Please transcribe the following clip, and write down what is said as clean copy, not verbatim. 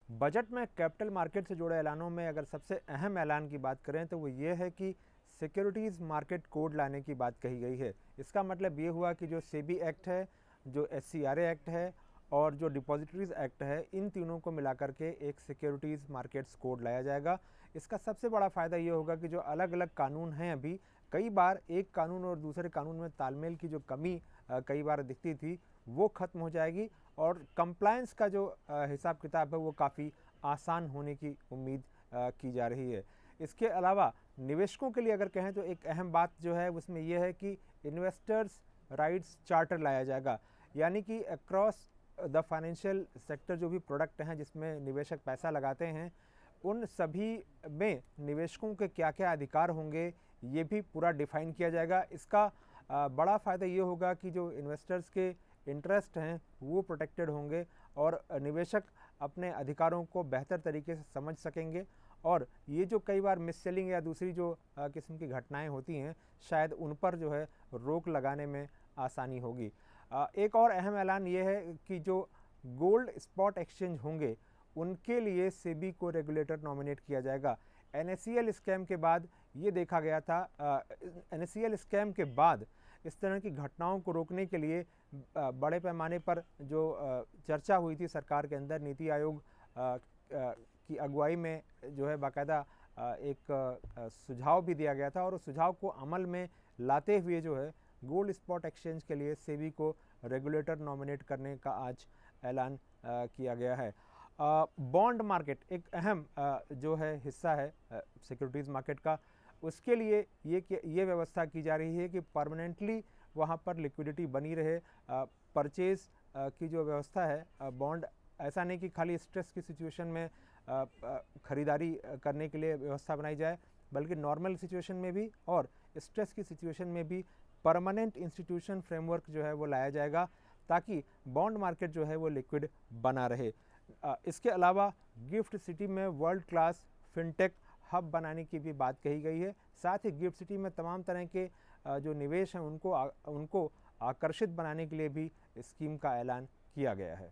Budget में capital market से जुड़े ऐलानों में अगर सबसे अहम ऐलान की बात करें तो वो ये है कि सिक्योरिटीज़ मार्केट कोड लाने की बात कही गई है। इसका मतलब ये हुआ कि जो सेबी एक्ट है, जो एससीआरए एक्ट है और जो डिपॉजिटरीज एक्ट है, इन तीनों को मिलाकर के एक सिक्योरिटीज़ मार्केट्स कोड लाया जाएगा। इसका सबसे बड़ा फ़ायदा ये होगा कि जो अलग अलग कानून हैं, अभी कई बार एक कानून और दूसरे कानून में तालमेल की जो कमी कई बार दिखती थी, वो ख़त्म हो जाएगी और कंप्लायंस का जो हिसाब किताब है वो काफ़ी आसान होने की उम्मीद की जा रही है। इसके अलावा निवेशकों के लिए अगर कहें तो एक अहम बात जो है उसमें यह है कि इन्वेस्टर्स राइट्स चार्टर लाया जाएगा, यानी कि अक्रॉस द फाइनेंशियल सेक्टर जो भी प्रोडक्ट हैं जिसमें निवेशक पैसा लगाते हैं, उन सभी में निवेशकों के क्या क्या अधिकार होंगे ये भी पूरा डिफाइन किया जाएगा। इसका बड़ा फ़ायदा ये होगा कि जो इन्वेस्टर्स के इंटरेस्ट हैं वो प्रोटेक्टेड होंगे और निवेशक अपने अधिकारों को बेहतर तरीके से समझ सकेंगे और ये जो कई बार मिस सेलिंग या दूसरी जो किस्म की घटनाएं होती हैं, शायद उन पर जो है रोक लगाने में आसानी होगी। एक और अहम ऐलान ये है कि जो गोल्ड स्पॉट एक्सचेंज होंगे उनके लिए सेबी को रेगुलेटर नॉमिनेट किया जाएगा। एनएससीएल स्कैम के बाद ये देखा गया था, एनएससीएल स्कैम के बाद इस तरह की घटनाओं को रोकने के लिए बड़े पैमाने पर जो चर्चा हुई थी सरकार के अंदर, नीति आयोग की अगुवाई में जो है बाकायदा एक सुझाव भी दिया गया था और उस सुझाव को अमल में लाते हुए जो है गोल्ड स्पॉट एक्सचेंज के लिए सेबी को रेगुलेटर नॉमिनेट करने का आज ऐलान किया गया है। बॉन्ड मार्केट एक अहम जो है हिस्सा है सिक्योरिटीज़ मार्केट का, उसके लिए ये व्यवस्था की जा रही है कि परमानेंटली वहाँ पर लिक्विडिटी बनी रहे। परचेज़ की जो व्यवस्था है बॉन्ड, ऐसा नहीं कि खाली स्ट्रेस की सिचुएशन में ख़रीदारी करने के लिए व्यवस्था बनाई जाए, बल्कि नॉर्मल सिचुएशन में भी और स्ट्रेस की सिचुएशन में भी परमानेंट इंस्टीट्यूशन फ्रेमवर्क जो है वो लाया जाएगा ताकि बॉन्ड मार्केट जो है वो लिक्विड बना रहे। इसके अलावा गिफ्ट सिटी में वर्ल्ड क्लास फिनटेक हब बनाने की भी बात कही गई है। साथ ही गिफ्ट सिटी में तमाम तरह के जो निवेश हैं उनको आकर्षित बनाने के लिए भी स्कीम का ऐलान किया गया है।